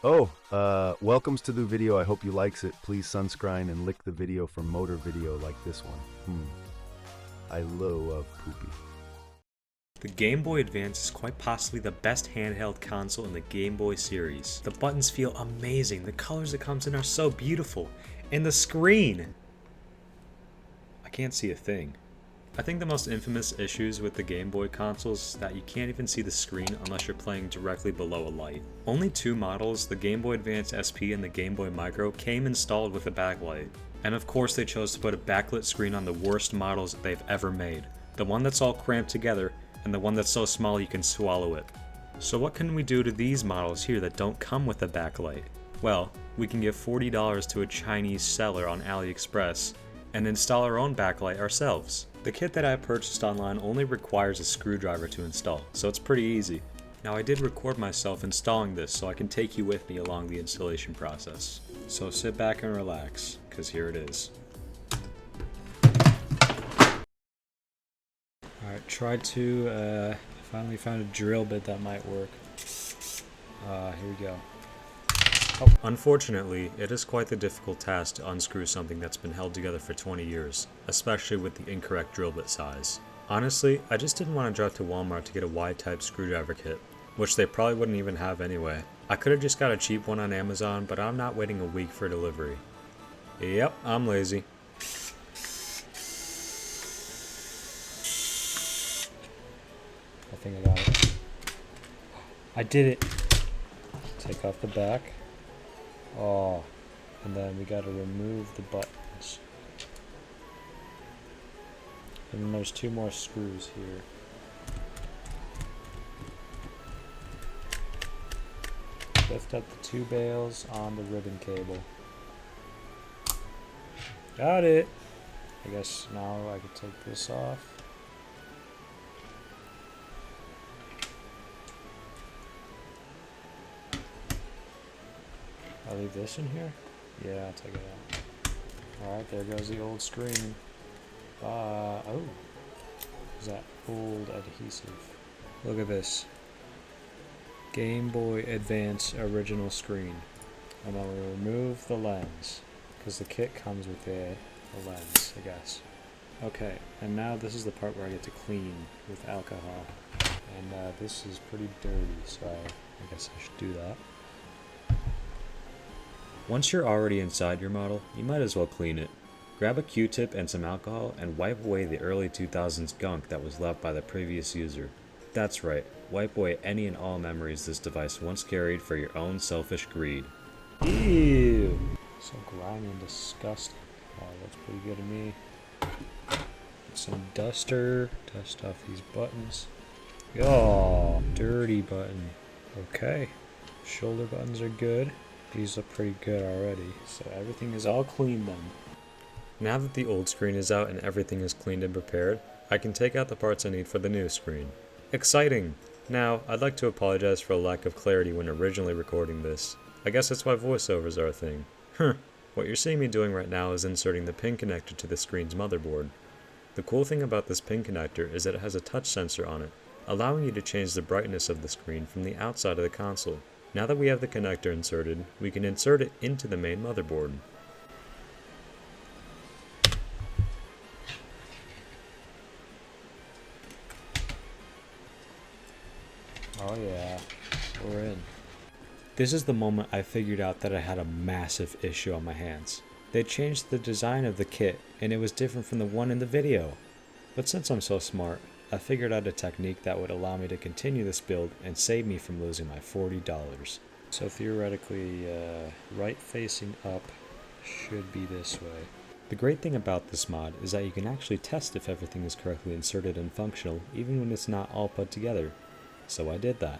Welcomes to the video. I hope you likes it. Please sunscreen and lick the video for motor video like this one. I love poopy. The Game Boy Advance is quite possibly the best handheld console in the Game Boy series. The buttons feel amazing, the colors it comes in are so beautiful, and the screen! I can't see a thing. I think the most infamous issues with the Game Boy consoles is that you can't even see the screen unless you're playing directly below a light. Only two models, the Game Boy Advance SP and the Game Boy Micro, came installed with a backlight. And of course they chose to put a backlit screen on the worst models they've ever made. The one that's all cramped together, and the one that's so small you can swallow it. So what can we do to these models here that don't come with a backlight? Well, we can give $40 to a Chinese seller on AliExpress and install our own backlight ourselves. The kit that I purchased online only requires a screwdriver to install, so it's pretty easy. Now I did record myself installing this so I can take you with me along the installation process. So sit back and relax, because here it is. Alright, tried to, finally found a drill bit that might work. Here we go. Oh. Unfortunately, it is quite the difficult task to unscrew something that's been held together for 20 years, especially with the incorrect drill bit size. Honestly, I just didn't want to drive to Walmart to get a Y-type screwdriver kit, which they probably wouldn't even have anyway. I could have just got a cheap one on Amazon, but I'm not waiting a week for delivery. Yep, I'm lazy. I think I got it. I did it! Take off the back. Oh, and then we gotta remove the buttons. And then there's two more screws here. Lift up the two bales on the ribbon cable. Got it! I guess now I can take this off. I'll leave this in here? Yeah, I'll take it out. Alright, there goes the old screen. Oh, is that old adhesive? Look at this. Game Boy Advance original screen. And then we remove the lens, because the kit comes with a lens, I guess. Okay, and now this is the part where I get to clean with alcohol. And this is pretty dirty, so I guess I should do that. Once you're already inside your model, you might as well clean it. Grab a Q-tip and some alcohol and wipe away the early 2000s gunk that was left by the previous user. That's right, wipe away any and all memories this device once carried for your own selfish greed. Ew! So grimy and disgusting. Oh, looks pretty good to me. Some duster, dust off these buttons. Oh, dirty button. Okay, shoulder buttons are good. These look pretty good already, so everything is all clean then. Now that the old screen is out and everything is cleaned and prepared, I can take out the parts I need for the new screen. Exciting! Now, I'd like to apologize for a lack of clarity when originally recording this. I guess that's why voiceovers are a thing. What you're seeing me doing right now is inserting the pin connector to the screen's motherboard. The cool thing about this pin connector is that it has a touch sensor on it, allowing you to change the brightness of the screen from the outside of the console. Now that we have the connector inserted, we can insert it into the main motherboard. Oh yeah, we're in. This is the moment I figured out that I had a massive issue on my hands. They changed the design of the kit and it was different from the one in the video. But since I'm so smart, I figured out a technique that would allow me to continue this build and save me from losing my $40. So theoretically, right facing up should be this way. The great thing about this mod is that you can actually test if everything is correctly inserted and functional even when it's not all put together. So I did that.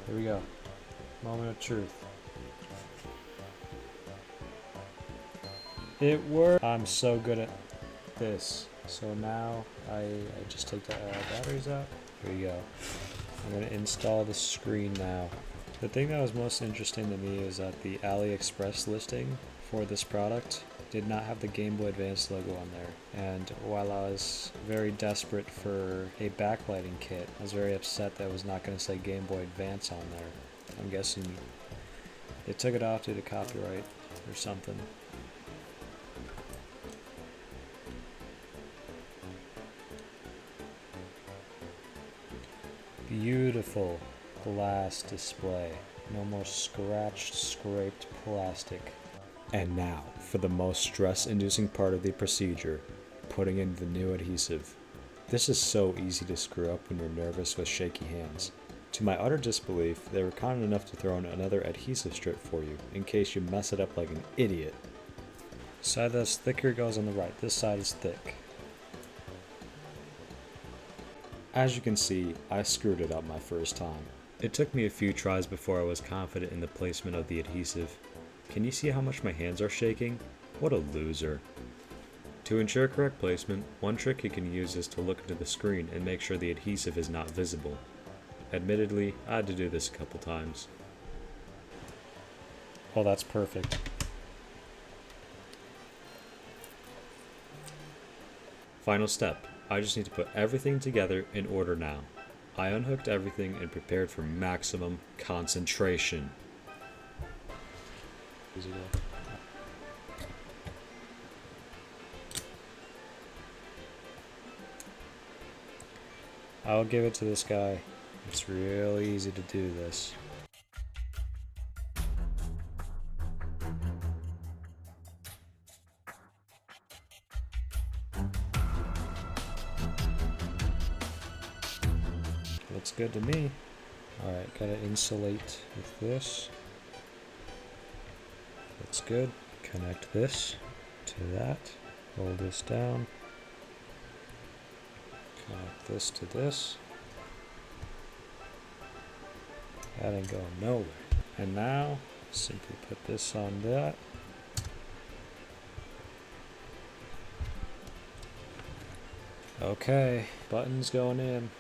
Here we go. Moment of truth. It worked! I'm so good at this. So now I just take the batteries out. Here we go. I'm going to install the screen now. The thing that was most interesting to me is that the AliExpress listing for this product did not have the Game Boy Advance logo on there. And while I was very desperate for a backlighting kit, I was very upset that it was not going to say Game Boy Advance on there. I'm guessing they took it off due to copyright or something. Beautiful glass display. No more scratched, scraped plastic. And now, for the most stress-inducing part of the procedure, putting in the new adhesive. This is so easy to screw up when you're nervous with shaky hands. To my utter disbelief, they were kind enough to throw in another adhesive strip for you, in case you mess it up like an idiot. Side that's thicker goes on the right. This side is thick. As you can see, I screwed it up my first time. It took me a few tries before I was confident in the placement of the adhesive. Can you see how much my hands are shaking? What a loser. To ensure correct placement, one trick you can use is to look into the screen and make sure the adhesive is not visible. Admittedly, I had to do this a couple times. Oh, that's perfect. Final step. I just need to put everything together in order now. I unhooked everything and prepared for maximum concentration. I'll give it to this guy. It's real easy to do this. Looks good to me. Alright, gotta insulate with this. Looks good. Connect this to that. Roll this down. Connect this to this. That ain't going nowhere. And now, simply put this on that. Okay, buttons going in.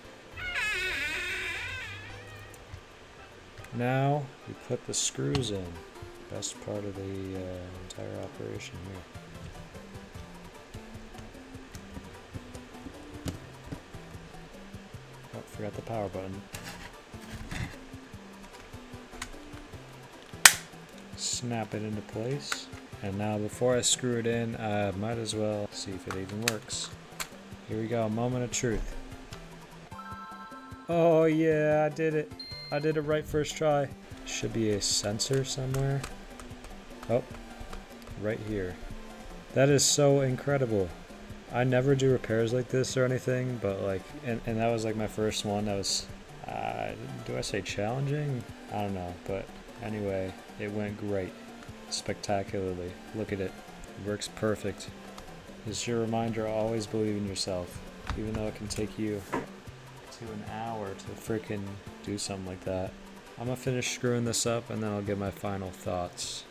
Now, we put the screws in. Best part of the entire operation here. Oh, forgot the power button. Snap it into place. And now before I screw it in, I might as well see if it even works. Here we go, moment of truth. Oh yeah, I did it. I did it right first try. Should be a sensor somewhere. Oh, right here. That is so incredible. I never do repairs like this or anything, but like, and that was like my first one. That was, do I say challenging? I don't know, but anyway, it went great. Spectacularly. Look at it. It works perfect. It's your reminder to always believe in yourself, even though it can take you to an hour to freaking do something like that. I'm gonna finish screwing this up and then I'll give my final thoughts.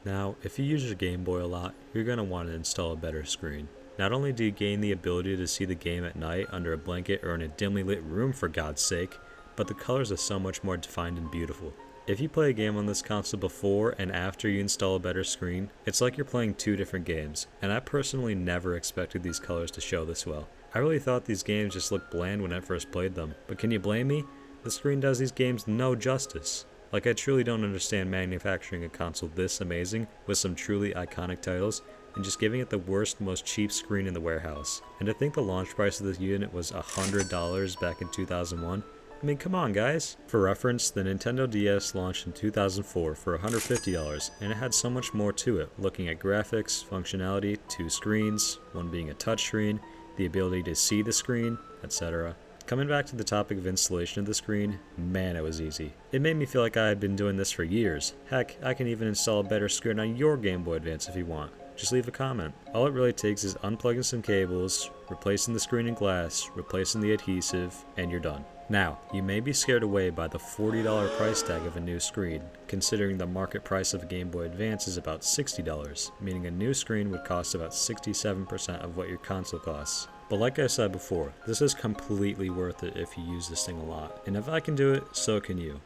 Now, if you use your Game Boy a lot, you're going to want to install a better screen. Not only do you gain the ability to see the game at night under a blanket or in a dimly lit room for God's sake, but the colors are so much more defined and beautiful. If you play a game on this console before and after you install a better screen, it's like you're playing two different games, and I personally never expected these colors to show this well. I really thought these games just looked bland when I first played them, but can you blame me? The screen does these games no justice. Like, I truly don't understand manufacturing a console this amazing with some truly iconic titles and just giving it the worst, most cheap screen in the warehouse. And to think the launch price of this unit was $100 back in 2001? I mean, come on, guys. For reference, the Nintendo DS launched in 2004 for $150, and it had so much more to it, looking at graphics, functionality, 2 screens, one being a touchscreen, the ability to see the screen, etc. Coming back to the topic of installation of the screen, man, it was easy. It made me feel like I had been doing this for years. Heck, I can even install a better screen on your Game Boy Advance if you want. Just leave a comment. All it really takes is unplugging some cables, replacing the screen and glass, replacing the adhesive, and you're done. Now, you may be scared away by the $40 price tag of a new screen, considering the market price of a Game Boy Advance is about $60, meaning a new screen would cost about 67% of what your console costs. But like I said before, this is completely worth it if you use this thing a lot. And if I can do it, so can you.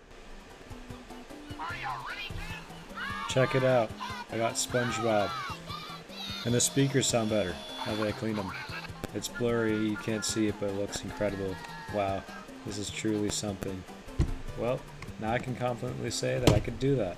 Check it out. I got SpongeBob. And the speakers sound better now that I cleaned them. It's blurry, you can't see it, but it looks incredible. Wow, this is truly something. Well, now I can confidently say that I could do that.